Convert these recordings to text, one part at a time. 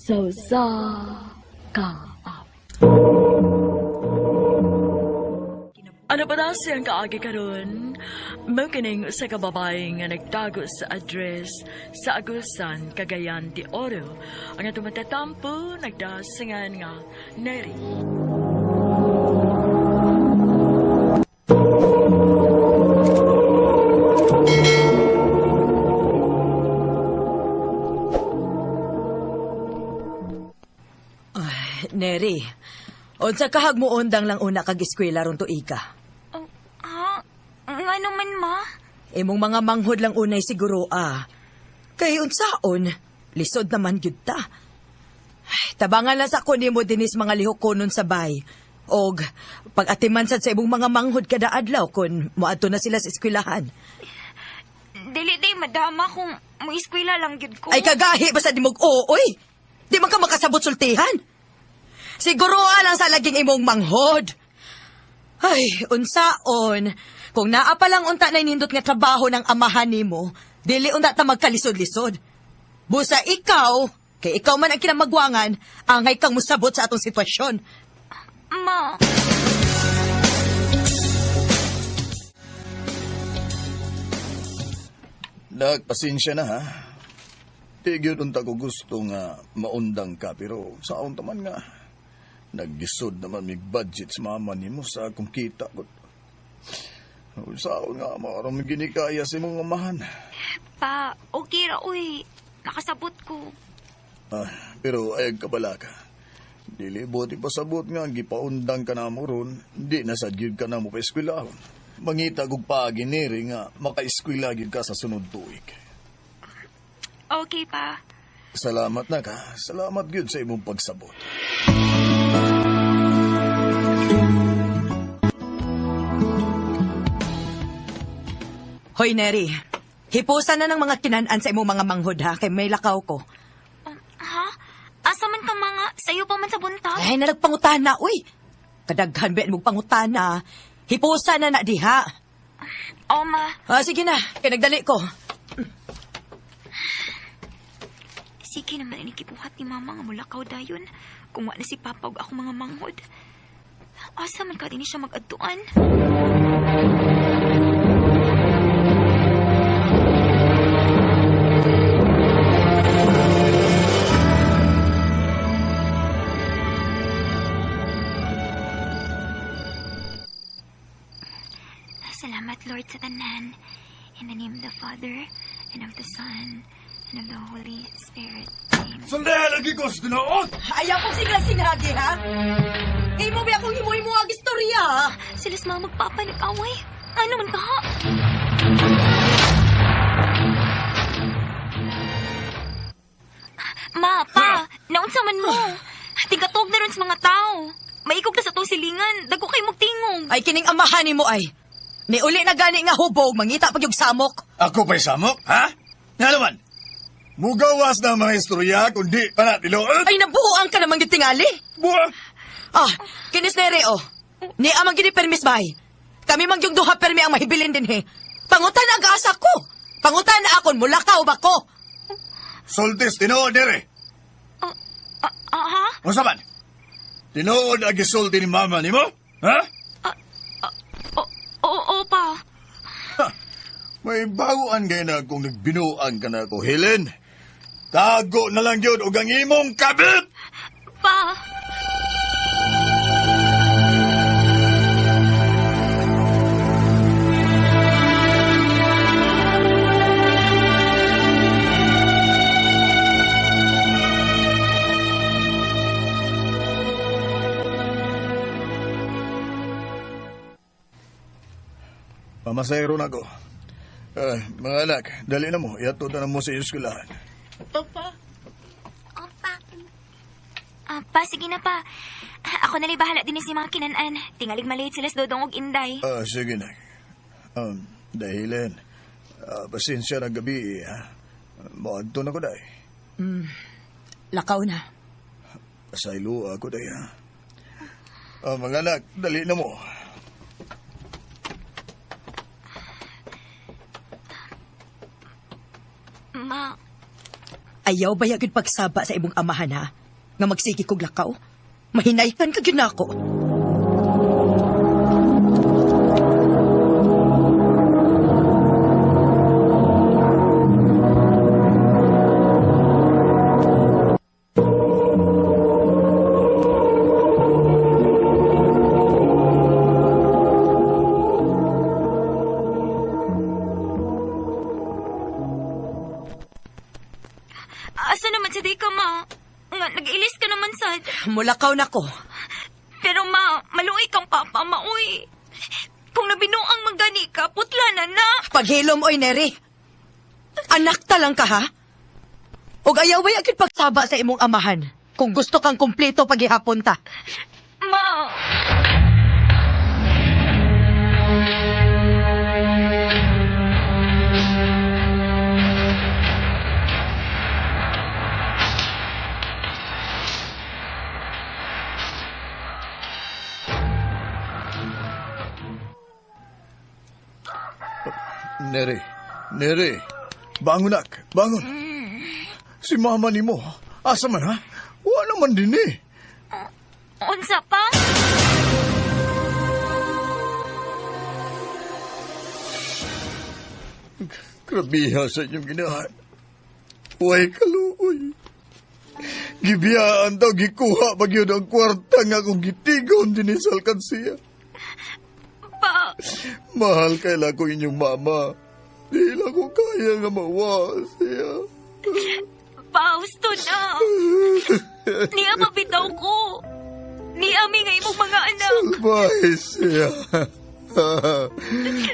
Sausa ka. Ano ba daw siyang kaagi karon? Makining sa kababae nga nagtago sa address sa Agusan, Cagayan de Oro. Ang atong matatampo, nagdasingan nga Neri. Neri, unsa kahag mo undang lang una kag eskwela ron to ika? Nga naman, ma. Imong mga manghod lang unay siguro Kay unsaon, lisod naman gyud ta. Ay, tabangan lang sa kunin mo dinis mga lihok konon sa bay. Og pag-atiman sad sa imong mga manghod kada adlaw kun moadto na sila sa eskwelahan. Dili day madama kung mo eskwela lang gyud ko. Ay kagahi basta di mog oy. Di man ka makasabot sultihan. Siguro lang sa laging imong manghod. Ay, unsaon. Kung naa pa lang unta na inindot nga trabaho ng amahan nimo, dili unta ta magkalisod-lisod. Busa ikaw, kay ikaw man ang kinamagwangan, angay kang musabot sa atong sitwasyon. Ma. Pasensya na ha. Tigil unta ko gusto nga maundang ka pero saon taman nga. Naggisod naman mig budget sa mama nimo sa akong kita ko. Saon nga maram ginikaya sa imong amahan. Pa, okay ra uy. Nakasabot ko. Pero ayag ka pala ka. Dili buti pasabot nga gipaundang ka na mo ron, di nasad gyud ka na mo pa eskwelahon. Mangita kog paginiri nga maka-eskwela gyud ka sa sunod tuig. Okay, pa. Salamat na ka. Salamat gyud sa imong pagsabot. Hoy, Neri. Hipusan na ng mga kinanan sa imong mga manghod ha, kay may lakaw ko. Ha? Asa man ka mga sayo pa man sa buntag? Ay, nalagpangutana, uy. Kadaghan ba mong pangutana. Hipusan na diha. O, ma. Sige na, kinagdali ko. Sige naman inikibuhat ni mama nga mulakaw dayon. Kung wala si papa ug ako mga manghod. Asa man ka din siya mag-adtuan? Salamat, Lord, sa tanan. In the name of the Father, and of the Son, and of the Holy Spirit. Amen. Sandali lagi ko sa tinood! Ayaw ko singlasi-nagi, ha? Imo ba akong himo-himo ang istorya, ha? Silas mga magpapanik-away. Ano man ka, ha? Ma, pa, naunsa man mo. Tigatog na rin sa mga tao. Maikog na sa tong silingan. Dago kay magtingog. Ay, kining amahan ni mo ay. Niuli na gani nga hubog, mangita pag yung samok. Ako pa'y samok, ha? Nga naman, mugawas na ang mga istorya kundi panatilood. Ay, nabuhuan ka namang gitingali. Buwa! Kinis Nere, Ni amang gini permis bay. Kami mang yung duha permi ang mahibilin din, he. Pangutan na asa ko. Pangutan na akon, mulakaw ba ko? Sultis, tinood dire. Ha? Unsa man? Tinood ang gisulti ni mama ni mo? Ha? Oo, pa. May baguan kayo na kung nagbinuang ka na ako, Helen. Tago na lang yun o ang imong kabit! Pa. Pamasayro na ako. Mga anak, dali na mo. Iatod na mo sa eskwelahan. Opa. Pa, sige na pa. Ako nali bahala din si mga kinanan. Tingalig maliit sila sa Dodong og Inday. Sige na. Dahilan. Pasensya na gabi, ha? Maadto na ko, day. Lakaw na. Pasaylo ako, day, ha? Mga anak, dali na mo. Ma. Ayaw ba yagid pagsaba sa imong amahan ha? Nga magsigi kog lakaw? Mahinaykan ka gyud nako. Asa naman si Dika, ma? Nga, nag-ilis ka naman, sad. Mulakaw nako. Pero ma, maluoy kang papa, maoy. Kung nabinuang manggani ka, putla na. Paghilom oy Neri. Anak ta lang ka ha? Og ayaw ba yagid pagsaba sa imong amahan? Kung gusto kang kumpleto paghihapon ta. Ma, Neri, bangon nak, bangon. Si mama ni mo, asa man ha? Wala man din eh. unsa pa? Krabiha sa inyong ginahan. Huwag kaluoy. Gibiyaan daw gikuha bagyo ang kwarta nga kung gitigon din sa alkansiya. Pa, Mahal kaila ko inyong mama. Di lang ko kaya nga mawa siya. pa, gusto na. Niya mabitaw ko. Niya mi nga imong mga anak. Salbahe siya.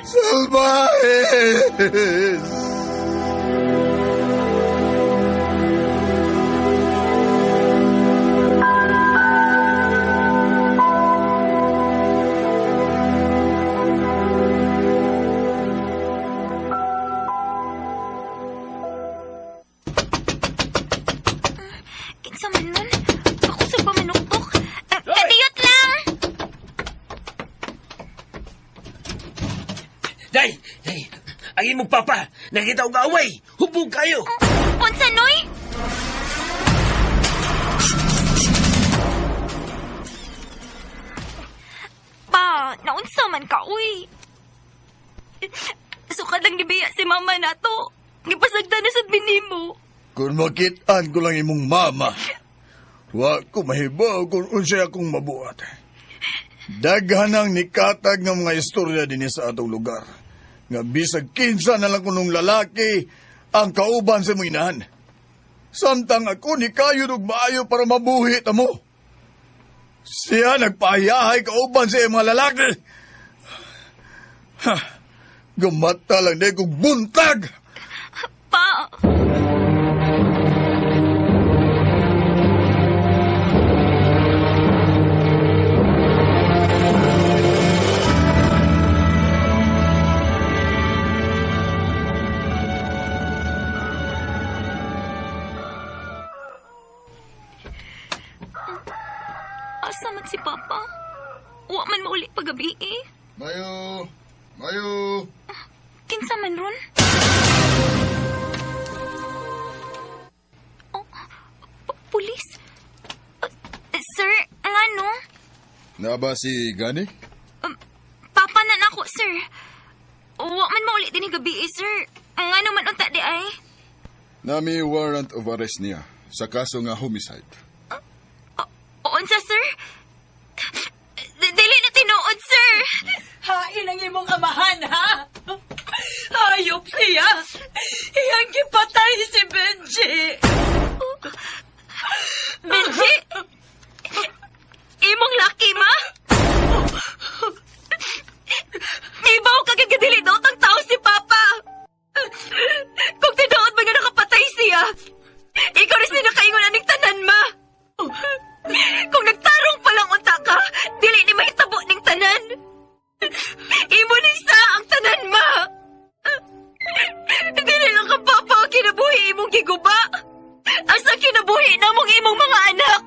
Salbahe! Kinsa man nun? Ako sa pamanuktok. Kadiyot lang! Day! Ang imong papa! Nakita ko away! Hubog kayo! Unsa, Noy? Pa, naunsa man ka, uy. Sukad lang gibiya si mama nato. Gipasagda na sa binimo. Kung makitaan ko lang imong mama, wa ko mahibaw kung unsay akong mabuhat. Daghan ang nikatag ng mga istorya din sa atong lugar. Nga bisag kinsa na lang kunong lalaki ang kauban sa mong inahan. Samtang ako ni kayo maayo para mabuhi mo. Siya nagpahiyahay kauban sa mga lalaki. Ha, gamata lang na kong buntag. Pa! Asa man si Papa? Wa man mauli pagabi eh. Mayo! Kinsa man ron? Oh, pulis? Sir, ngano? Naba si Gani? Papa na nako, sir. Wa man mauli din gabi eh, sir. Ngano man unta di ay? Nami warrant of arrest niya sa kaso nga homicide. Unsa, sir? Dili na tinuod, sir. Hain ang imong amahan, ha? Hayop siya! Iyang gipatay si Benji! Benji? Imong laki, ma? Ibaw kagagidili daw tang tao si Papa. Kung tinuod ba nga nakapatay siya, ikaw rin siya nakaingon aning tanan, ma. Kung nagtarong palang unta ka, dili ni mahitabo ning tanan. Imo ning sa ang tanan, ma. Dili lang ka papa ang kinabuhi imong giguba. Asa kinabuhi namong imong mga anak.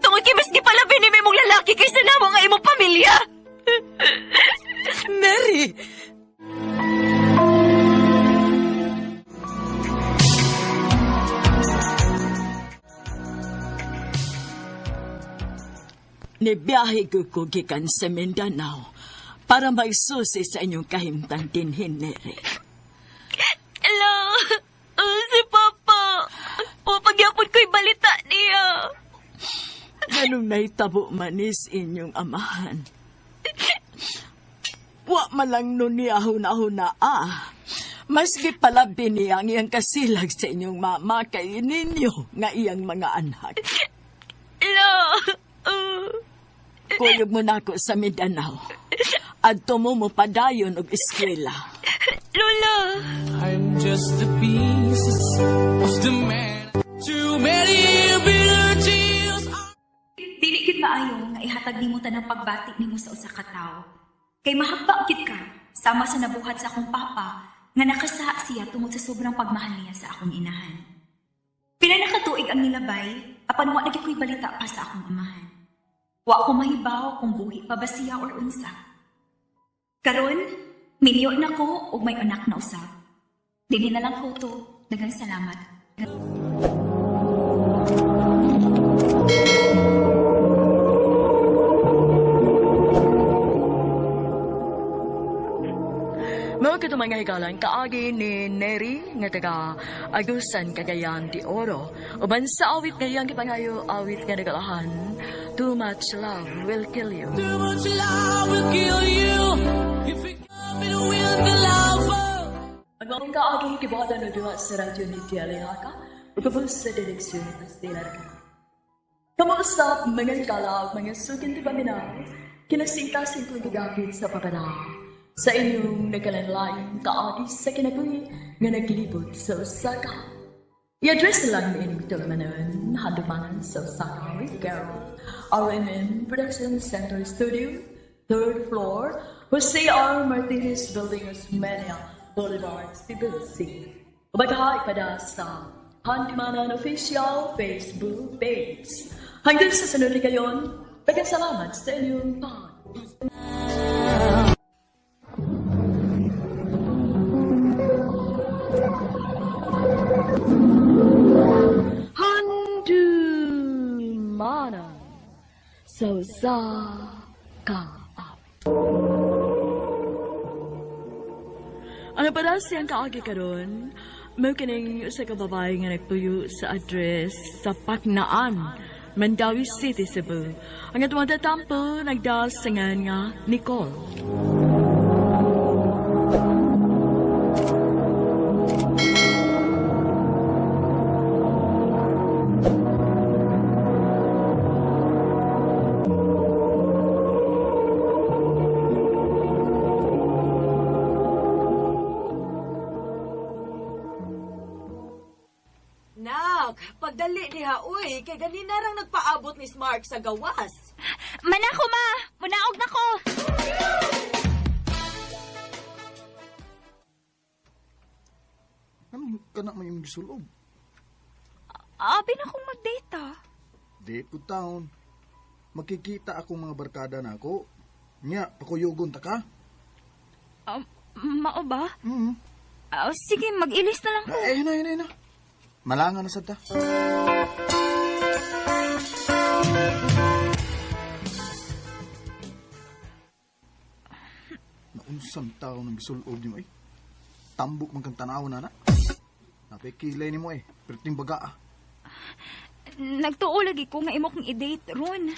Tungod kay mas gipalabi ni imong lalaki kaysa namo nga imong pamilya. Mary! Nibiyahe ko gikan sa Mindanao para maisusi sa inyong kahimtang dinhin, Neri. Hello, si Papa. Pagyapon ko'y balita niya. Ganong naitabo manis inyong amahan. Wa malang nun niya huna-huna Maski pala biniyang iyang kasilag sa inyong mama kay ninyo nga iyang mga anak. Hello. Kuyog mo na ako sa Mindanao. At mo padayon og eskwela. Lola. I'm just a piece of the man. Too many bitter tears. Dili gid maayo nga ihatag nimo tanang pagbati nimo sa usa ka tawo. Kay mahagba gid ka sama sa nabuhat sa akong papa nga nakasaha siya tungod sa sobrang pagmahal niya sa akong inahan. Pila na katuig ang nilabay, apan wa na gyud ko'y balita pa sa akong amahan. Wa ko mahibaw kung buhi pa ba siya or unsa. Karon, minyo na ko ug may anak na usab. Dili na lang ko to. Daghang salamat. Mga katong mga higalan, kaagi ni Neri nga taga Agusan, Cagayan de Oro. Uban sa awit ngayang kipangayo, awit nga nagalahan, Too Much Love Will Kill You. Too much love will kill you if it coming with the lover. Ang mga kaagi kibada na duwa sa radyo ni Tialihaka, ugabos sa direksyon ni Pastela ka. Kamusta mga higala, mga sukin di paminaw, kinasitasin kong gagapit sa papanaw. Sa inyong nagkalanlaing kaagi sa kinabuhi nga naglibot sa Osaka. I-address lang ni inyong tulamanon, handumanan sa Osaka with Carol, RMN Production Center Studio, 3rd floor, Jose R. Martinez Building, Osmeña, Boulevard, Cebu City. Umagahay pada sa Handumanan Official Facebook page. Hanggang sa sunod na gayon, pagkasalamat sa inyong pag. Handumanan sa Osaka. Ang para siyang kaagi karon, may kining sa kababae nga nagtuyo sa address sa Paknaan, Mandawi City, Cebu. Ang atong tatampo nagdasangan nga Nicole. Nak, pagdali diha, uy, kay ganina rang nagpaabot ni Mark sa gawas. Manako ma, munaog na ko. Ano ka na may gisulog? Abi na kong mag-data. Di po taon. Makikita akong mga barkada na ako. Nya, pakuyugon ta ka? Mao ba? Hmm. Sige, mag-ilis na lang ko. Ayun na. Malangan na sad ta. Naunsang tao ng gisulod ni mo eh. Tambok man kang tanaw na na. Napikilay ni mo eh. Perting baga ah. Nagtuo lagi ko nga imo kong i-date ron.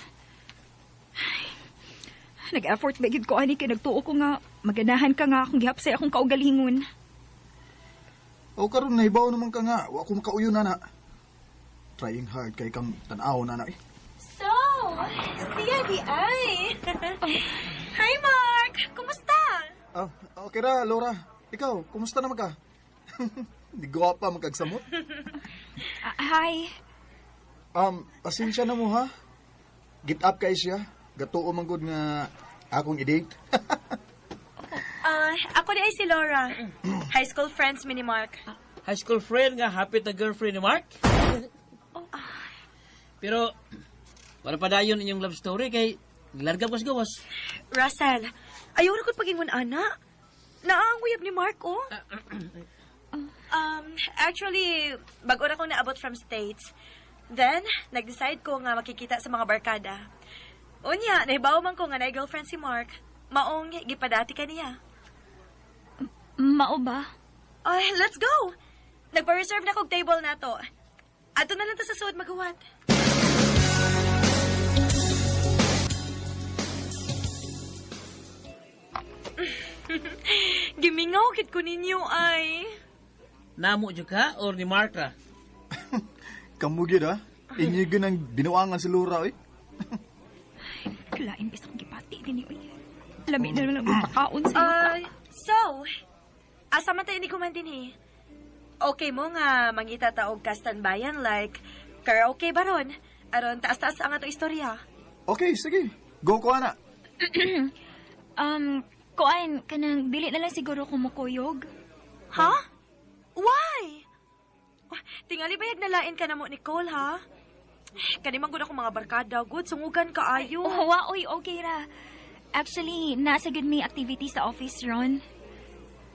Nag-effort ba gid ko ani kay nagtuo ko nga maganahan ka nga akong gihapsay akong kaugalingon. O karon nahibaw naman ka nga. Wa ko makauyo na. Trying hard kay kang tanaw na eh. So, siya di ay. Hi Mark, kumusta? Ah, okay ra, Laura. Ikaw, kumusta naman ka? Di gwapa magkagsamot. Hi. Pasensya na mo ha. Get up kay siya. Gatuo man gud nga akong i-date. Ako di ay si Laura. High school friends mi ni Mark. High school friend nga, hapit na girlfriend ni Mark. Pero, wala pa dayon inyong love story kay larga pas gawas. Russell, ayaw na ko pag-ingon ana. Naanguyab ni Mark, oh. Actually, bago na akong naabot from States. Then, nag-decide ko nga makikita sa mga barkada. Unya, nahibaw man ko nga na girlfriend si Mark. Maong, gipadati ka niya. Mao ba? Ay, let's go! Nagpa-reserve na kog table na to. Ato na lang to sa suod maghuwat. Gimingaw kit ko ninyo ay... Namo dyan ka or ni Mark ra? Kamugid ha? Inyo ang binuangan si Laura eh. Kalain bisang gipati din niyo. Lami na naman ang pakaon sa'yo. So, asa man tayo ni kuman din eh. Okay mo nga mangita taog kastanbayan like karaoke baron. Aron taas-taas ang ato istorya. Okay, sige. Go ko ana. Kuan, kanang dili na lang siguro kumukuyog. Ha? Why? Tingali bayag nalain ka na mo, Nicole, ha? Kanimang gud ako mga barkada, good, sungugan ka ayo. Oh, waoy, okay ra. Actually, nasa good may activity sa office ron.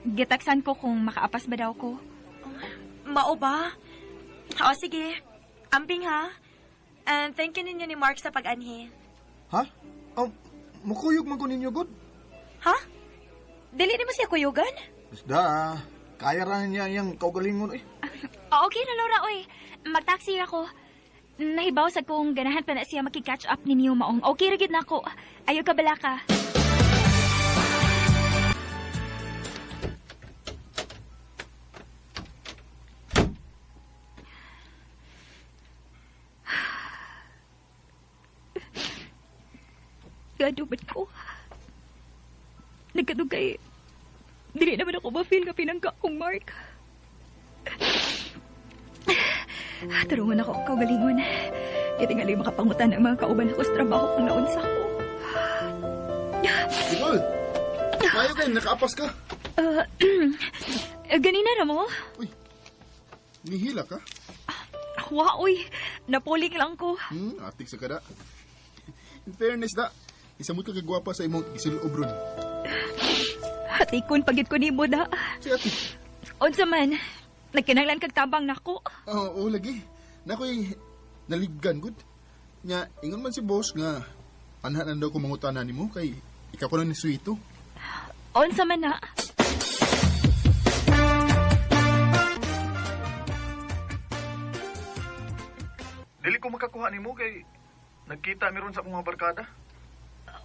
Gitaksan ko kung makaapas ba daw ko. Mao ba? O, sige. Amping, ha? And thank you ninyo ni Mark sa pag-anhi. Ha? Mukuyog man ko ninyo, good. Ha? Dili ni mo siya kuyugan? Basta, kaya ra niya yung kaugalingon eh. Okay na, Laura, oy. Mag-taxi ako. Nahibaw sa kong ganahan pa na siya makikatch up ninyo maong. Okay, ragid na ako. Ayaw ka bala ka. Gadubat ko. Nagkadugay. Dili naman ako ma-feel nga pinangga kong Mark. Tarungan ako kaugalingon. Itingali makapangutan ang mga kauban ako sa trabaho kung naunsa ko. Nicole! Mayo kayo, nakaapas ka. Ganina na mo? Uy, nihila ka? Waoy, napuling lang ko. Atik sa kada. In fairness da, isa mo ka kagwapa sa imong gisulubron. Hatikon pagit ko ni mo da. Si ate. Unsa man, nagkinahanglan kag tabang nako. Oo, lagi. Nakoy naliggan gud. Nya, ingon man si boss nga anhanan daw ko mangutanan nimo kay ikaw ko lang ni Suito. Unsa man na? Dili ko makakuha nimo kay nagkita meron sa mga barkada.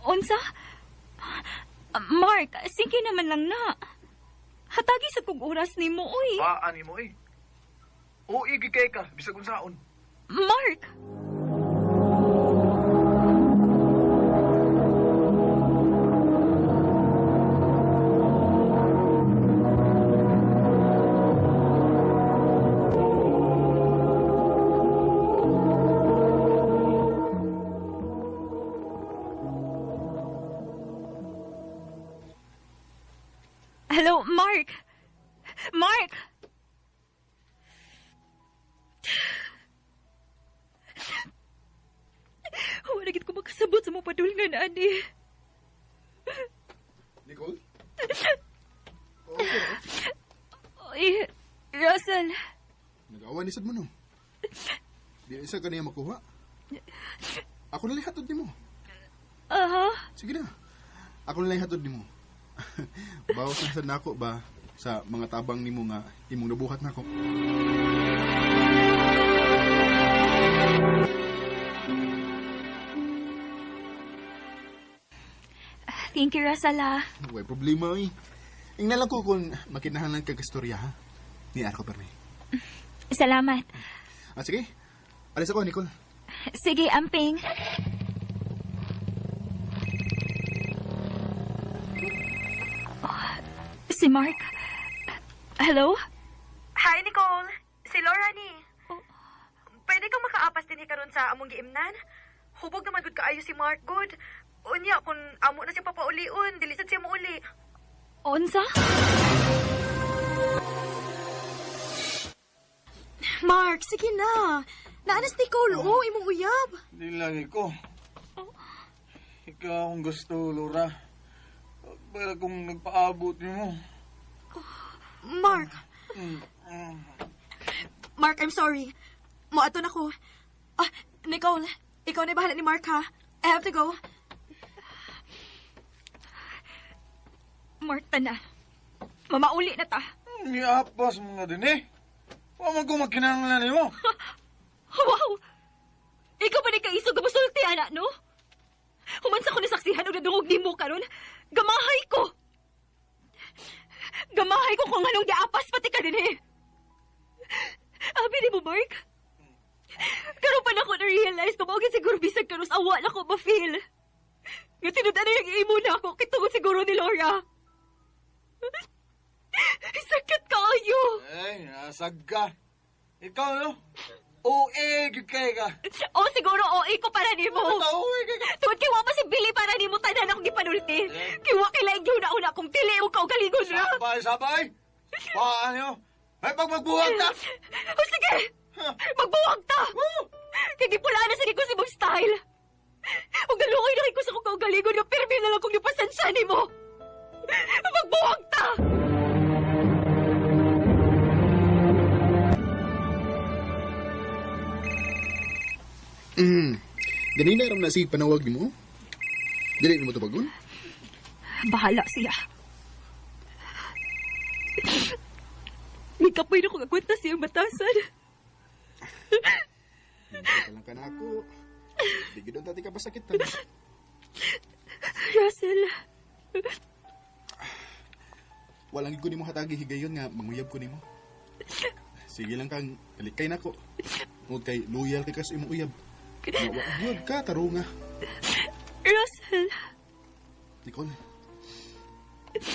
Unsa? Mark, sige naman lang na. Hatagi sa kong oras ni mo, uy. Paan nimo eh. O igikay ka, bisag unsaon. Mark! Hello, Mark! Mark! Wala gid ko makasabot sa mga padulngan, ani. Nicole? Oy, Russell. Nag-awa ni sad mo no. Di isa ka niya makuha. Ako na lang hatod nimo. Sige na. Ako na lang hatod nimo. Bawas na sad nako ba sa mga tabang nimo nga imong nabuhat nako. Thank you, Russell, ah. Way problema eh. Ingna lang ko kung makinahanglan ka kastorya ha. Ni Arco Perme. Salamat. Sige. Alis ako, Nicole. Sige, amping. Si Mark. Hello? Hi, Nicole. Si Laura ni. Pwede kang makaapas din karon sa among giimnan? Hubog naman gud kaayo si Mark, good. Unya, kung amo na siya papauliun, dilisad siya mauli. Unsa? Mark, sige na. Naanas Nicole, imong uyab. Di lagi ko. Ikaw ang gusto, Laura. Para kung nagpaabot mo. Mark. Mark, I'm sorry. Moato na ko. Nicole, ikaw na bahala ni Mark, ha? I have to go. Marta na. Mamauli na ta. Niapas mga din eh. Huwag mo kung magkinanglan mo. Wow! Ikaw ba ni kaisog ka masulti, anak, no? Humansa ko nasaksihan o nadungog ni mo karon. Gamahay ko! Gamahay ko kung anong giapas pati ka din eh. Abi ni mo, Mark? Karon pa na ako na-realize ko maugin siguro bisag karon sa awa na ko ma-feel. Nga tinudan na yung imo na ako kitungod siguro ni Laura. Sakit kayo! Ay, nasag ka. Ikaw, no? OA, good kay ka. O siguro OA ko para ni mo. OA ka. Tuwad kiwa pa si Billy para ni mo tanan akong gipanulti. Kiwa kilaig yun na una kung tili o kaugalingon na. Sabay. Paano? Ay, pag magbuwag ka. O sige! Magbuwag ta! Kaya gipulaan na sige ko si mong style. Huwag nalungay na ko sa kong kaugalingon nga pirmi na lang kong nipasansya ni mo. Magbuwag ta! Ganina ram na si panawag ni mo. Dili mo to bagon. Bahala siya. May kapoy na kong agwanta siyang batasan. Hindi lang ka na ako. Di gidon tati ka ba sakitan. Russell, Walang ko ni mo hatagi higayon nga manguyab ko ni mo. Sige lang kang kalikay na ko. Huwag kay loyal kay kas imong uyab. Wag ka, taro nga. Russell, Nicole,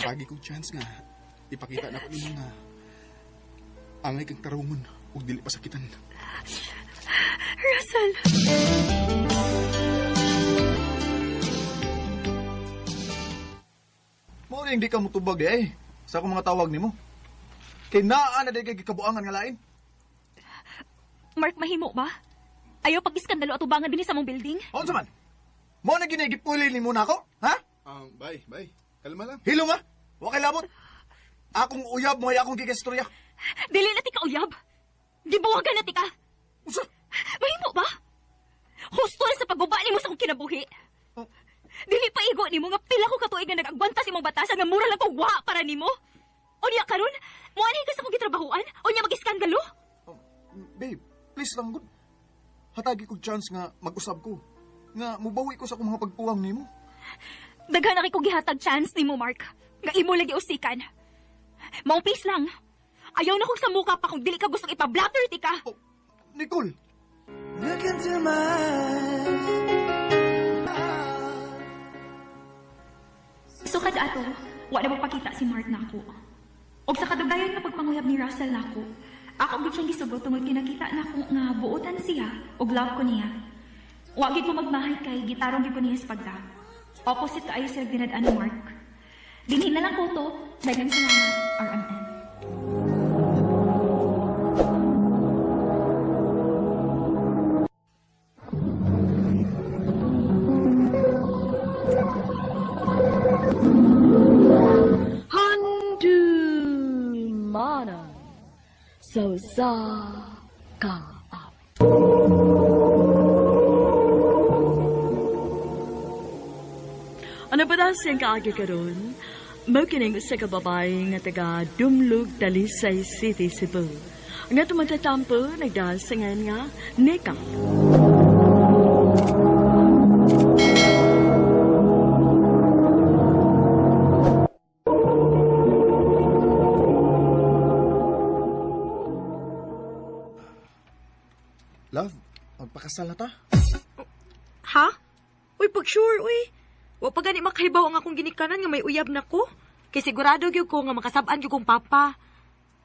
pagi kong chance nga, ipakita na ko nimo nga angay kang tarungon ug dili pa sakitan. Russell. Mo rin di ka mutubag eh. Sa akong mga tawag nimo. Kay naa na di kay gikabuangan nga lain. Mark, mahimo ba? Ayaw pag-iskandalo at ubangan din sa mong building? Unsa man? Mo na ginigipuli ni mo na ako? Ha? Bye. Kalma lang. Hilo ma? Wa kay labot. Akong uyab mo ay akong gigastorya. Dili na tika uyab. Gibuwagan na tika. Unsa? Mahimo ba? Husto na sa pagbaba ni mo sa kong kinabuhi. Oh. Dili pa igo ni mo nga pila ko katuig nga nag-agwanta si mong batasan nga mura lang ko wa para ni mo. O niya karon, mo anay ka sa kong gitrabahuan? O niya mag-iskandalo? Babe, please lang good. Hatagi ko chance nga mag-usab ko. Nga mubawi ko sa akong mga pagpuwang nimo. Daghan na kay gihatag chance ni mo, Mark. Nga imo lagi usikan. Maong peace lang. Ayaw na kong sa mukha pa kung dili ka gustong ipa-blatter ti ka. Oh, Nicole! Look into my eyes. So kada ato, wa na magpakita si Mark nako. Og sa kadugayan nga pagpanguyab ni Russell nako, ako gid siyang gisugot tungod kinakita nako nga buotan siya og love ko niya. Wa gid ko magmahay kay gitarong gid ko niya sa pagka. Opposite kaayo sa dinadaan ni Mark. Dinhi na lang ko to, daghang salamat, RMN. Mana so sa ka up. Ano ba daw siyang kaagi karon? Makinig sa kababae nga taga Dumlug, Talisay City, Cebu. Nga tumatatampo, nagdasangan nga, Nika. Love, magpakasal na ta? Ha? Uy, pag sure, uy. Wa pa gani makahibaw ang akong ginikanan nga may uyab na ko. Kay sigurado gyud ko nga makasab-an gyud kong papa.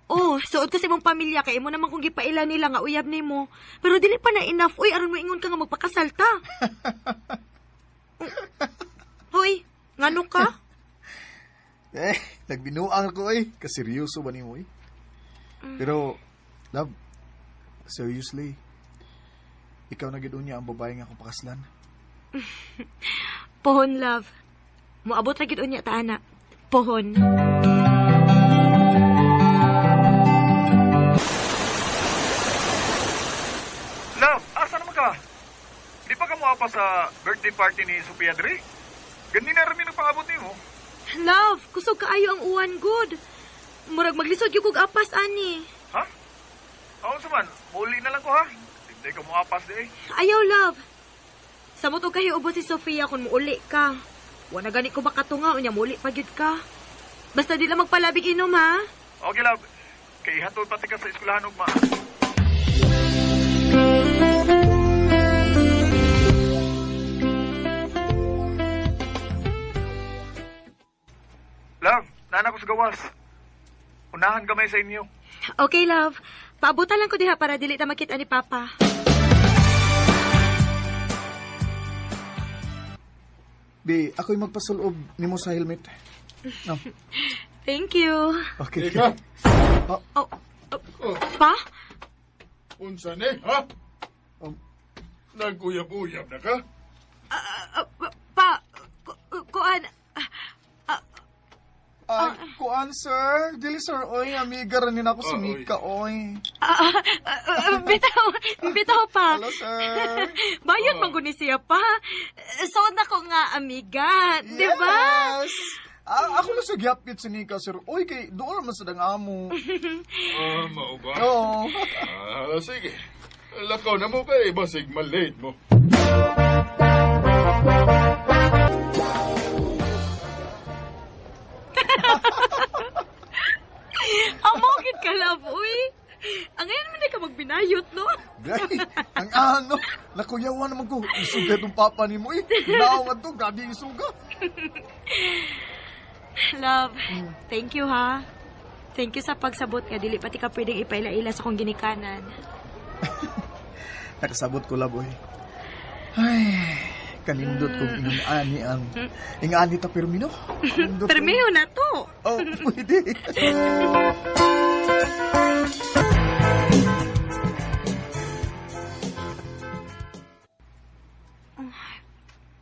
Oh, suod ko sa imong pamilya kay imo naman kung gipaila nila nga uyab nimo. Pero dili pa na enough. Uy, aron mo ingon ka nga magpakasal ta. Hoy, ngano ka? Nagbinuang ako eh. Kaseryoso ba ni mo eh? Pero, love, seriously, ikaw na gid unya ang babae nga akong pakaslan. Pohon, love. Moabot ra gyud unya ta ana. Pohon. Love, asa naman ka? Di pa ka mo apa sa birthday party ni Sophia Dre? Ganun na rin yung paabot niyo. Love, kusog kaayo ang uwan, good. Murag maglisod yung kog apas, ani. Ha? Oo, saman. Muli na lang ko, ha? Hindi ka mo apas di eh. Ayaw, love. Sa mo to kayo ubos si Sofia kung muuli ka. Wala gani ko makatunga, unya muli pagyud ka. Basta di lang magpalabig inom, ha? Okay, love. Kay hatol pati ka sa eskwelahan ugma. Love, nana ko sa gawas. Unahan gamay sa inyo. Okay, love. Paabutan lang ko diha para dili ta makita ni Papa. Di, ako'y magpasulob ni mo sa helmet. No. Thank you. Okay. Oh, Pa? Unsa ni, ha? Naguyab-uyab na ka? Pa, kuan... Kuan, sir. Dili, sir. Oy, amiga rin ako si Mika, oy. Bitaw pa. Hello, sir. Bayad man guni siya pa. So na ko nga amiga, di ba? Yes! Ako na sa gyapit si Nika, sir. Oy, kay doon naman sa dangamo. Mao ba? Oo. Sige. Lakaw na mo kay basig malate mo. Amokit ka, love, uy. Ang ngayon mo na ka magbinayot, no? Gay, ang ano, nakuyawan naman ko. Isugat ng papa ni mo, eh. Naawad to, gadi isugat. Love, thank you, ha? Thank you sa pagsabot nga. Dili pati ka pwedeng ipaila-ila sa kong ginikanan. Nakasabot ko, laboy. Ay, kanindot kong ingani ang... Ingani ta permino. Permiho na to. Oh, pwede.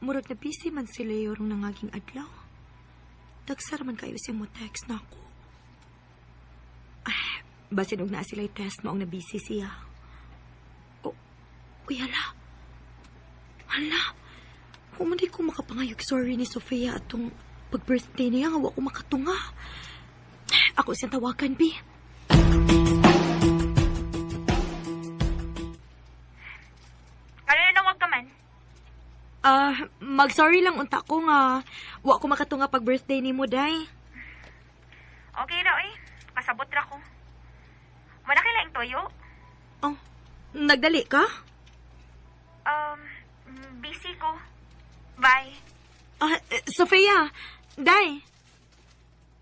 Murag na busy man sila yorong nangaging adlaw. Dagsar man kayo siya mo text na ako. Ay, basin og na sila test mo ang na-busy siya. Uy, hala. Hala. Kung hindi ko makapangayog sorry ni Sofia atong pag-birthday niya, nga wa ko makatunga. Ako siyang tawagan, B. Ano na nawag ka man? Mag-sorry lang unta ko nga wa ko makatunga pag-birthday ni mo, day. Okay na, oy. Kasabot ra ko. Wala kailang toyo? Oh, nagdali ka? Busy ko. Bye. Sofia, day.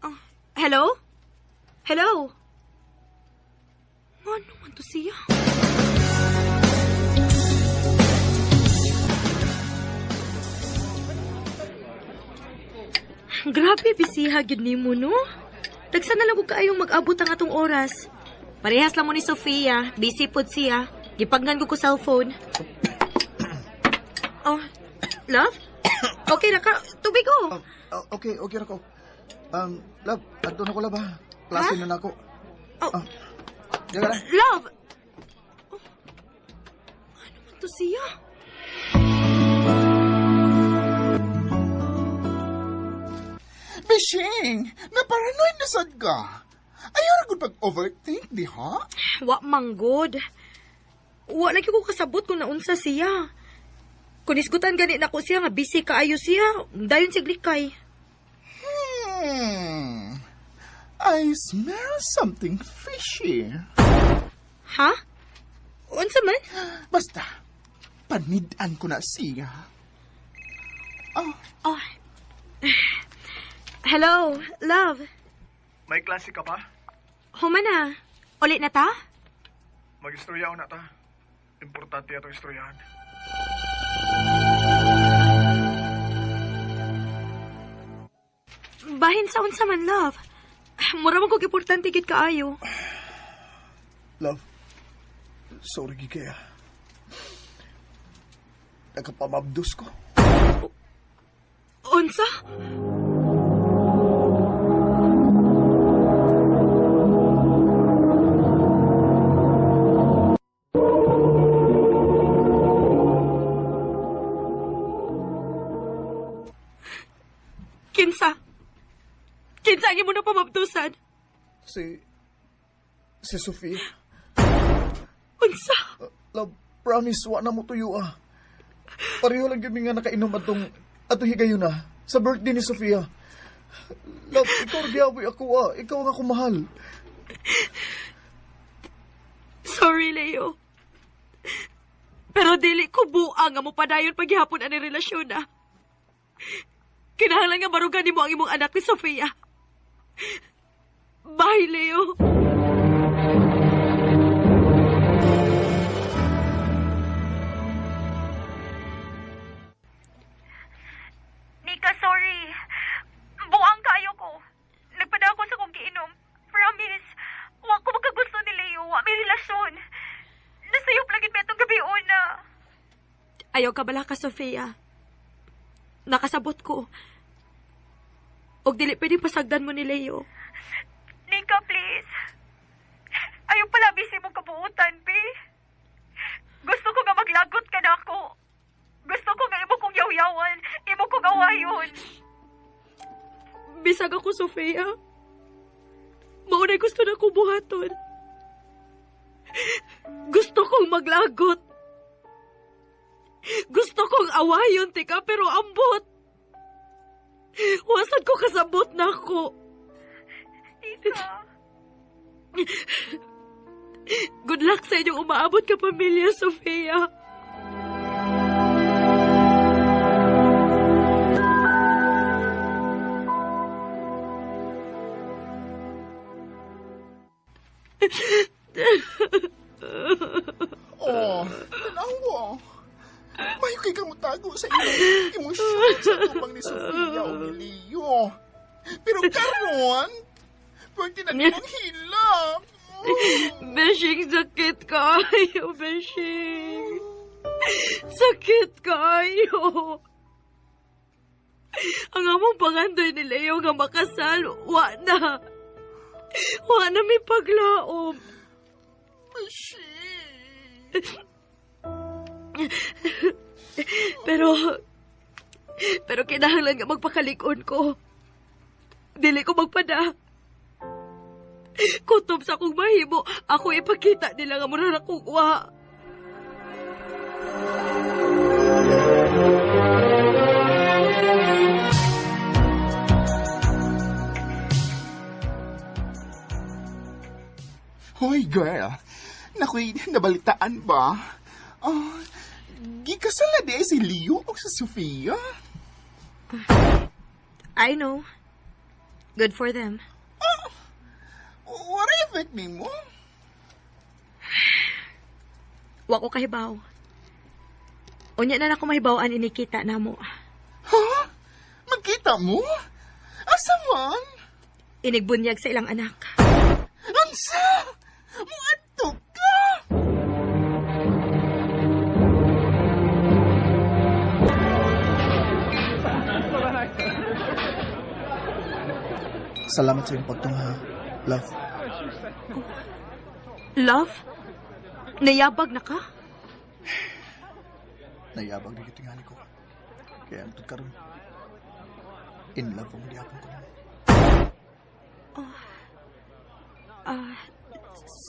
Oh, hello? Hello? Ano man to siya? Grabe, bisiha gid nimo, no? Dagsa na lang ko kaayong mag-abot ang atong oras. Parehas lang mo ni Sofia. Busy pod siya. Gipagnan ko cellphone. Oh, love? Okay na ka? Tubig ko. Okay na ko. Love, ato na ko, love, ha? Klase na ako. Oh. Diyan ka na. Love! Oh, ano man to siya? Bishing, naparanoid na sad ka. Ayaw na gud pag-overthink, di ha? Wa manggod. Wa lagi ko kasabot kung naunsa siya. Kung isgutan gani na ko siya nga busy kaayo siya, dayon siya glikay. I smell something fishy. Ha? Unsa man? Basta, panidaan ko na siya. Oh. Hello, love. May klase ka pa? Human na. Ulit na ta? Mag-istorya na ta. Importante itong istoryahan. Bahin sa unsa man, love. Mura man kog importante gid kaayo. Love, sorry kaya. Nagkapamabdos ko. Unsa? Kinsa? Unsa ang imo na pamabtusan? Si Sofia. Unsa? Love, promise, wa na mo tuyo ah. Pareho lang yun nga nakainom atong higayon na sa birthday ni Sofia. Love, ikaw giyaboy ako ah. Ikaw ang ako mahal. Sorry, Leo. Pero dili ko buang nga mo padayon paghihapon ani relasyon na. Kinahanglan nga barugan nimo ang imong anak ni Sofia. Bye, Leo. Nika, sorry. Buang kayo ko. Nagpada ako sa kong giinom. Promise. Wa ko magkagusto ni Leo. Wa may relasyon. Nasayop lagi pa itong gabi una. Ayaw ka bala ka, Sofia. Nakasabot ko. Og dili pwedeng pasagdan mo ni Leo. Nika, please. Ayaw pala busy mong kabuutan, P. Gusto ko nga maglagot ka na ako. Gusto ko nga imo kong yaw-yawan. Imo kong awayon. Bisag ako, Sofia. Maunay gusto na kong buhaton. Gusto kong maglagot. Gusto kong awayon, tika, pero ambot. Wasad ko kasabot na ako. Ika. Good luck sa inyong umaabot ka, pamilya, Sofia. Oh, tanawa. Mayo kay kang mutago sa imong emosyon sa tubang ni Sofia o ni Leo. Pero karon, pwede na nimong hilak. Beshing, sakit kayo, Beshing. Sakit kayo. Ang among pangandoy ni Leo nga makasal, wa na. Wa na may paglaom. Pero kinahanglan nga magpakalikon ko. Dili ko magpada. Kutob sa akong mahimo, ako ipakita nila nga mura na kugwa. Hoy, girl. Nakoy, nabalitaan ba? Gikasal na di si Leo o si Sofia? I know. Good for them. What effect ni mo? Wa ko kahibaw. Unya na ako mahibawaan inikita na mo. Ha? Magkita mo? Asa man? Inigbunyag sa ilang anak. Ansa? Muadto ka? Salamat sa iyong pagtungha, love. Love? Nayabag na ka? Nayabag na kitingali ko. Kaya ang karon, in love ang diapon ko.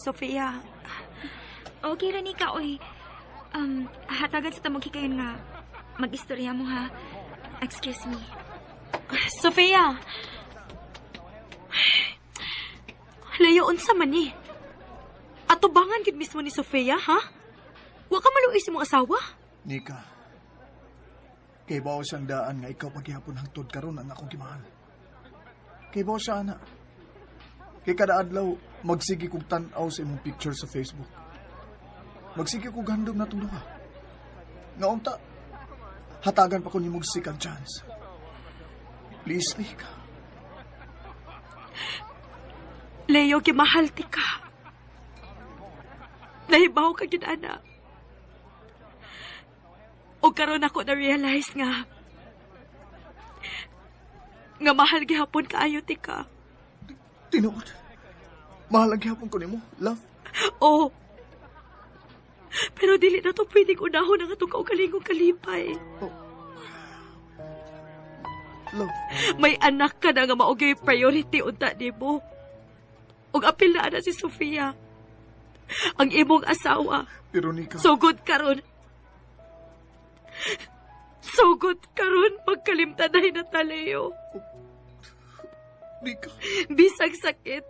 Sofia. Okay, Ranika, oy. Hatagan sa tamog hikayon nga. Mag-istorya mo, ha? Excuse me. Sofia! Layo, unsa man ni? Atubangan gid mismo ni Sofia, ha? Wa ka maluoy sa mong asawa? Nika, kay bawa siyang daan nga ikaw paghihapon hangtod karon ang akong gimahal. Kay bawa siya, ana. Kay kada adlaw, magsige kong tanaw sa imong picture sa Facebook. Magsige kong handom na itong duha. Nga unta, hatagan pa ko ni mong second chance. Please, Nika. Leo, kimahal ti ka. Nahibaw ka yun, ana. O karon ako na-realize nga mahal gihapon kaayo ti ka. Tinuod. Mahal ang gihapon ko nimo, love. Oo. Pero dili na to pwedeng unahon ang atong kaugalingong kalipay. Love. May anak ka na nga maugay priority unta nimo. Ug apil na si Sofia. Ang imong asawa. Veronica. Sugod karon. Sugod karon pagkalimtanay na Leo. Nika. Bisag sakit.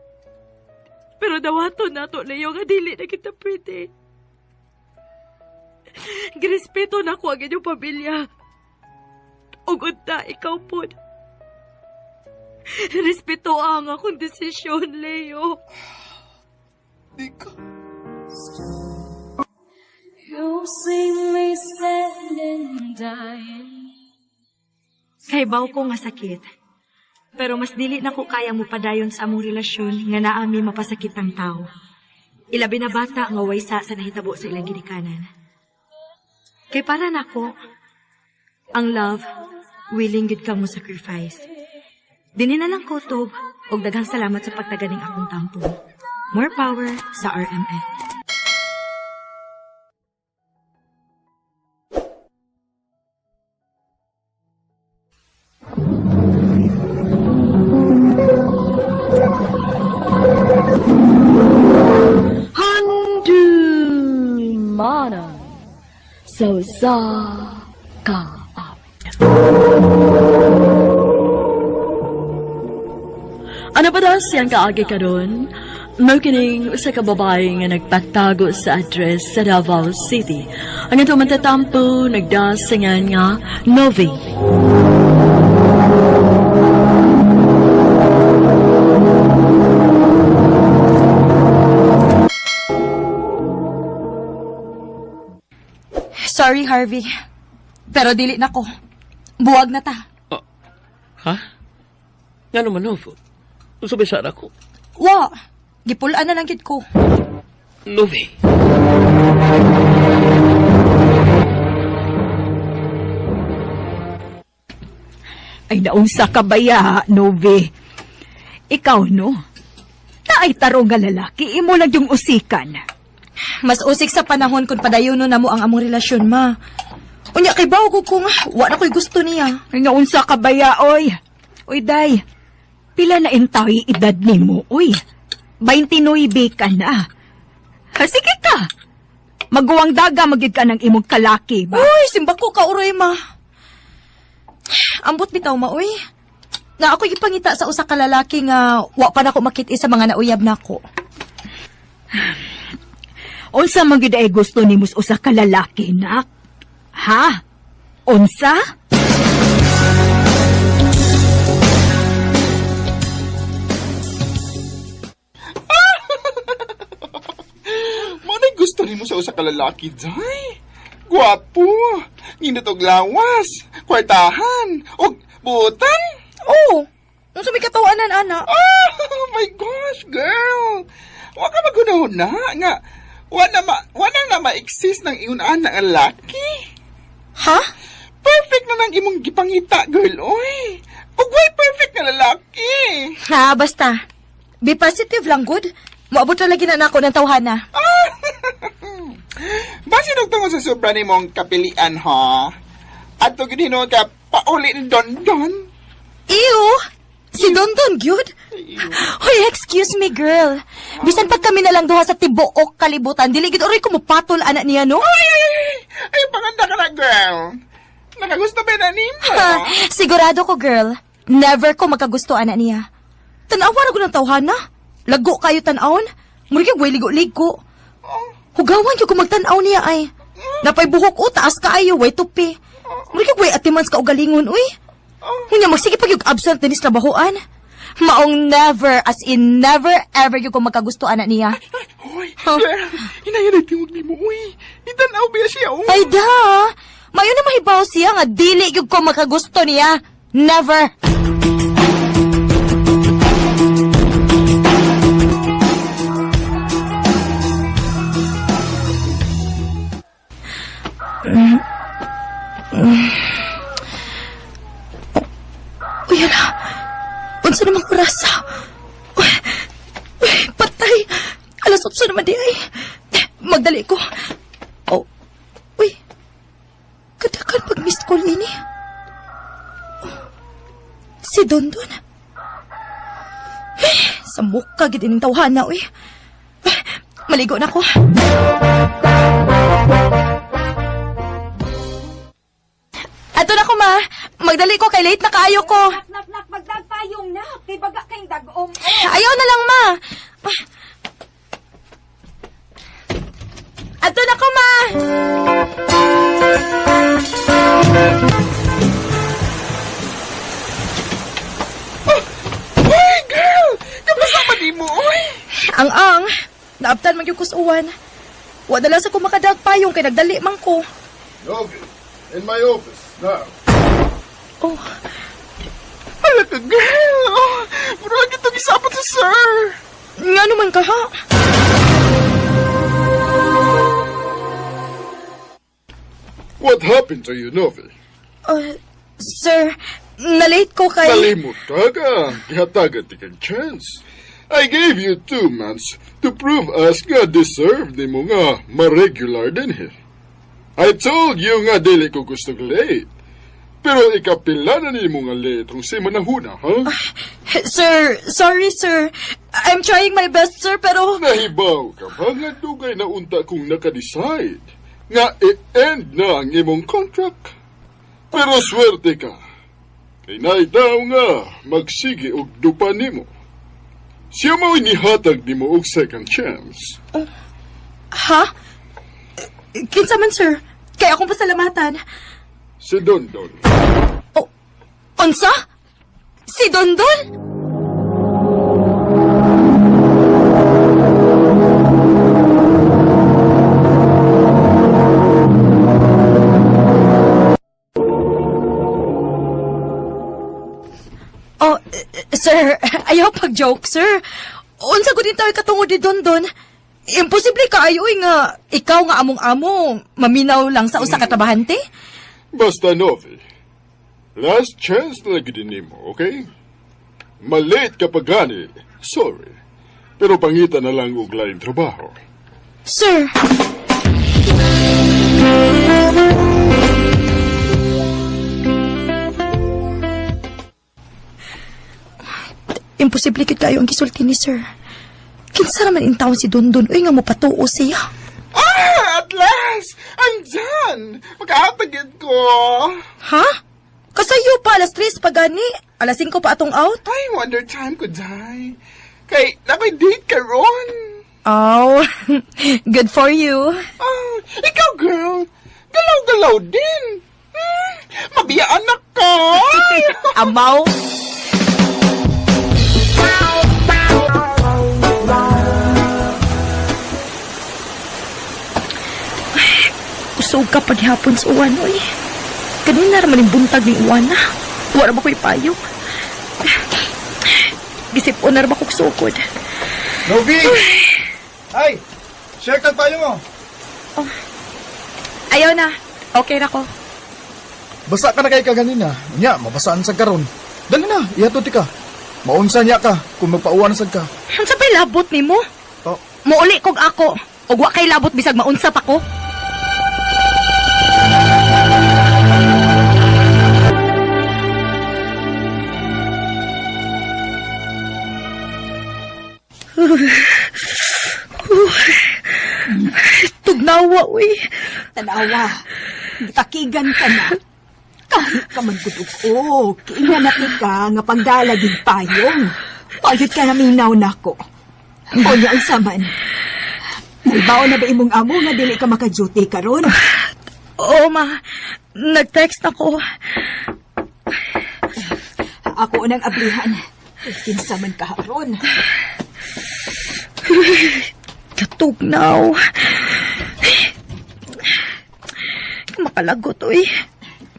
Pero dawaton nato Leo nga dili na kita pwede. Girespeto na ko ang inyong pamilya. Ug unta ikaw po. Respeto ang akong desisyon, Leo. Nika. You see me standing, dying. Kaibaw ko nga sakit. Pero mas dili na ko kaya mo padayon sa among relasyon nga naami mapasakit ang tao. Ilabi na bata nga waysa sa nahitabo sa ilang ginikanan. Kay para nako, ang love, willing gid kang mo sacrifice. Dini na lang kutob, og daghang salamat sa pagtaganing akong tampon. More power sa RMF. Mana so sa ka. Ano ba daw siyang kaagi karon? Makining sa kababae nga nagpatago sa address sa Davao City. Ang ito matatampo nagdasingan nga Novi. Sorry, Harvey. Pero dili na ko. Buwag na ta. Ha? Nga naman, Novo. Usabay ako. Wa. Gipulaan na lang kid ko. Novi. Ay naunsa ka baya, Novi. Ikaw, no? Naay tarong nga lalaki, imo lang yung usikan. Mas usik sa panahon kung padayono na mo ang among relasyon, ma. Unya kay bawo ko kung wa na ko'y gusto niya. Ay naunsa ka baya, oy. Oy, day. Pila na intawi edad nimo, oy. 29 ka na. Ha, sige ka. Maguwang daga magid ka ng imong kalaki, ba? Uy, simba ko ka uroy, ma. Ambot bitaw, ma, uy. Na ako ipangita sa usa ka lalaki nga wa pa nako makit sa mga nauyab nako. Unsa man gid ay gusto nimo sa usa ka lalaki, nak? Ha? Unsa? Manay gusto ni mo sa usa ka lalaki, Day. Gwapo. Nindot og lawas. Kwartahan. Og butan. Oh, unsa may katawanan, ana? Oh my gosh, girl. Wa ka magunahuna nga. Wala na ma-exist ng iyon na lalaki. Ha? Perfect na nang imong gipangita, girl, oy. Ug why perfect na lalaki? Ha, basta. Be positive lang, good. Moabot na lagi na nako ng tawhana. Basi nagtungo sa sobra ni mong kapilian, ha? At to gininon ka pauli ni Don Don. Ew! Si Don Don, good? Hoy, excuse me, girl. Bisan pag kami na lang duha sa tibuok kalibutan, dili gid oray ko mopatol anak niya, no? Ay, panganda ka na, girl. Nakagusto ba na nimo? Ha, sigurado ko, girl. Never ko magkagusto anak niya. Tanawa na ko ng tawhana. Lago kayo tanawon. Murigay way ligo-ligo. Hugawan yung kung magtanaw niya ay. Napay buhok o, taas kaayo, way tupi. Murigay way atimans ka o galingon, uy. Hunya, magsige pag yung absent din is trabahoan. Maong never, as in never, ever yung kung magkagusto anak niya. Uy, girl, inayan na tiwag ni mo, uy. Itanaw ba siya, uy. Ay da, mayo na mahibaw siya nga dili yung kung magkagusto niya. Never. Uy, ala. Unsa naman kurasa? Uy, patay. Alas 8 naman di ay. Magdali ko. Oh. Uy. Kadakan pag missed call ini. Dondon. Sa mukha gid ining tawhana, uy. Maligo na ko. Ato na ko, ma. Magdali ko kay late na kaayo ko. Nak, magdagpayong na. Kay baga kayong dagom. Ayaw na lang, ma. Ato na ko, ma. Uy, girl! Kapasama di mo, uy! Ang, naabtan man yung kusuwan. Wala lang sa kumakadagpayong kay nagdali man ko. Novi, in my office, now. Oh, Hala ka, girl! Oh, murag itong isapot sa sir! nga naman ka, ha? What happened to you, Novi? Sir, nalate ko kay... Nalimot ka. Ihatagan ti kang chance. I gave you 2 months to prove us nga deserve ni mo nga ma-regular din he. I told you nga dili ko gusto late. Pero ikapila na ni mo nga late kung si manahuna, ha? Sir, sorry, sir. I'm trying my best, sir, pero... Nahibaw ka ba nga dugay na unta kung naka-decide nga i-end na ang imong contract? Pero swerte ka. Kay daw nga magsige og dupa nimo. Siya mo inihatag nimo og second chance. Ha? Kinsa man, sir. Kaya akong pasalamatan. Si Dondon. Unsa? Si Dondon? Sir, ayaw pag-joke, sir. Unsa ko din tayo katungod ni Dondon. Imposible ka ayoy nga ikaw nga among-amo maminaw lang sa usa ka trabahante. Basta, Novi. Last chance na lagi din nimo, okay? Malate ka pa gani. Sorry. Pero pangita na lang og lain trabaho. Sir. Imposible kit kayo ang gisulti ni sir. Kinsa naman in taon si Dondon uy nga mo patuo siya. At last! I'm done! Magkahatagid ko! Ha? Kasayo pa alas 3 pa gani. Alas 5 pa atong out. Ay, wonder time ko, Day. Kay, nakoy date ka ron. Oh, good for you. Oh, ikaw, girl. Galaw-galaw din. Mabiyaan na ka. Amaw. Usog ka paghihapon sa uwan, oy. Kanina naman yung buntag ni Uwana. Wala ba ko'y payong? Gisip-on na ba kong sukod? Novi! Ay! Share kag payo mo! Ayaw na. Okay na ko. Basa ka na kay kaganina. Nya, mabasaan sa karon. Dali na, ihatod ka. Maunsa niya ka kung magpauwan sa ka. Ang sabay labot ni mo? Oh. Muuli kog ako. O wa kay labot bisag maunsa pa ko. Tugnawa, uy. Tanawa, gitakigan ka na. Kahit ka man kutuko, kiinganapit ka nga pagdalagig payong. Pagit ka na minaw na ko. O niya ang saman. Naibaw na ba imong amo nga dili ka maka-duty karon? Oo, ma. Nag-text ako. Ako unang ablihan. Kinsa man kaharon. Katugnaw. Makalagot, uy.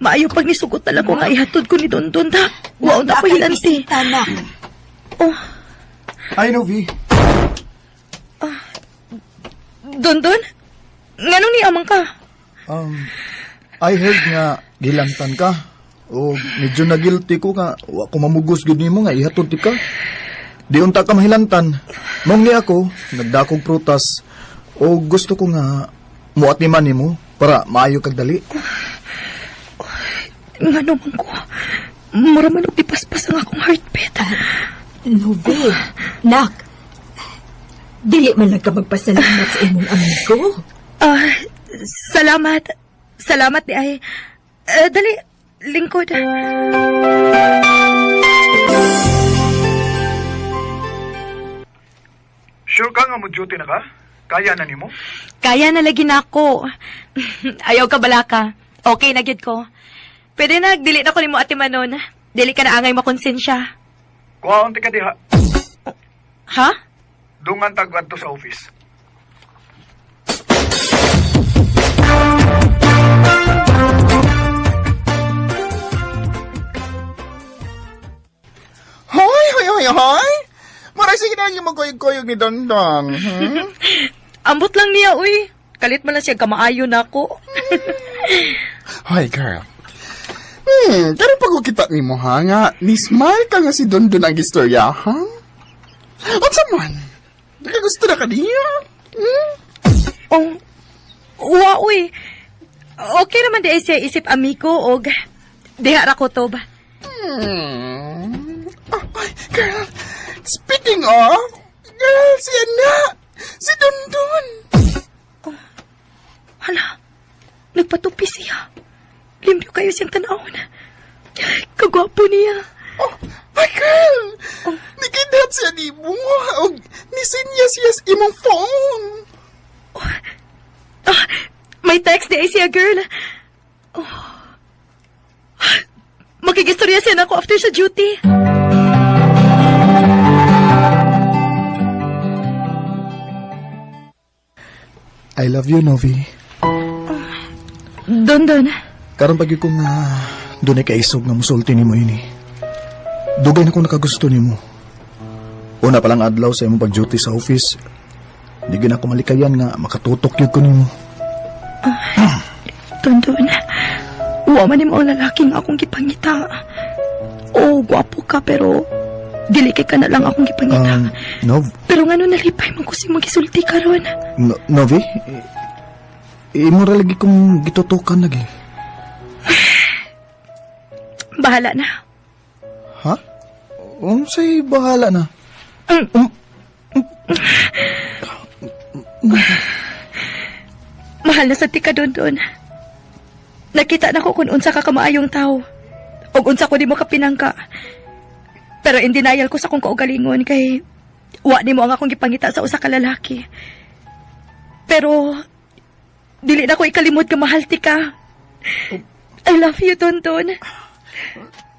Maayo pag nisugot na lang ko nga ihatod ko ni Dondon, ta. Wow na ko hilanti. Tanak. Oh, Ay, Novi. Dondon? Ngano ni amang ka? I heard nga gilantan ka. O medyo na guilty ko nga wa ko mamugos gud nimo nga ihatod ti ka. Di unta ka mahilantan. Mong ni ako nagdakog prutas o gusto ko nga muatiman nimo para maayo kag dali. Ngano man ko? Mura man og ipaspas ang akong heartbeat. Nove, nak. Dili man lang ka magpasalamat sa imong amigo. Salamat. Salamat di ay. Dali, lingkod. Sure ka nga mo duty na ka? Kaya na nimo? Kaya na lagi na ako. Ayaw ka balaka. Okay na gyud ko. Pwede na, dili na ko nimo ati Manon. Dili ka na angay makonsensya. Kuhaon ti ka diha. Ha? Dungan tagwan to sa office. Hoy, hoy, hoy, hoy! Maray sige na yung magkuyog-kuyog ni Dondong. Ambot lang niya, uy. Kalit man lang siya kamaayo na ako. Hoy, girl. Pero pag kita ni mo ha nga, ni-smile ka nga si Dondon ang istorya, ha? At saman, nakagusto na ka niya? Uwa, uy. Okay naman di siya isip amigo o dihara ko to ba? Ay, girl, speaking of, girl, siya na, si Dondon. Hala, nagpatupi siya. Limpyo kayo siyang tanawon. Kagwapo niya. Ay, girl, nikidat siya ni mo, o nisinyas yes imong phone. May text di siya, girl. Makigistorya siya na ako after sa duty. I love you, Novi. Dondon. Karon pag ko nga doon ay kaisog nga musulti ni mo ini. Dugay na kong nakagusto ni mo. Una palang adlaw sa imong pag-duty sa office. Di gina ko malikayan nga makatutok yun ko ni mo. Dondon. Uwa man mo ang lalaking akong gipangita. Oo, gwapo ka pero dili kay ka na lang akong gipangita. Nov, Pero nga nalipay man ko si magisulti karon. Novi, imo ra lagi kong gitutukan lagi. Bahala na. Ha? Unsay bahala na? Mahal na sa tika, Dondon. Nakita na ko kung unsa ka kamaayong tao. O unsa ko di mo kapinangka. Pero in denial ko sa kong kaugalingon kay wa di mo ang akong gipangita sa usa ka lalaki. Pero dili na ko ikalimot ka mahal tika. I love you, Dondon.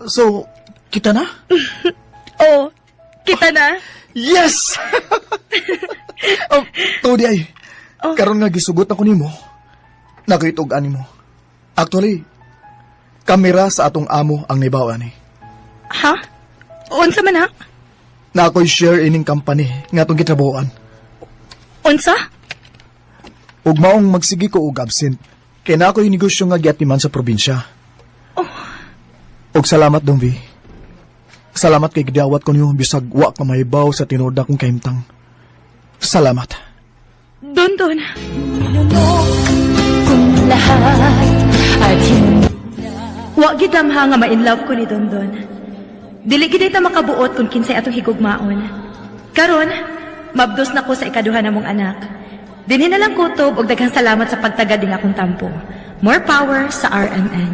So, kita na? Oh, kita na. Yes! Todi ay, karon nga gisugot ako nimo. Nakitog-ani mo. Actually, kamera sa atong amo ang nibawa ni. Ha? Unsa man ha? Na ako'y share ining company nga atong gitrabuhan. Unsa? Ug maong magsigi ko og absent. Kaya na ako'y negosyo nga giatiman sa probinsya. Og salamat, Dongvi. Salamat kay gidawat ko niyo bisag wa ka mahibaw sa tinuod akong kahimtang. Salamat. Dondon. Wa gid damha nga ma-inlove ko ni Dondon. Dili gid ta makabuot kung kinsay atong higugmaon. Karon, mabdos na ko sa ikaduha namong anak. Dinhi na lang kutob og daghang salamat sa pagtagad ning akong tampo. More power sa RMN.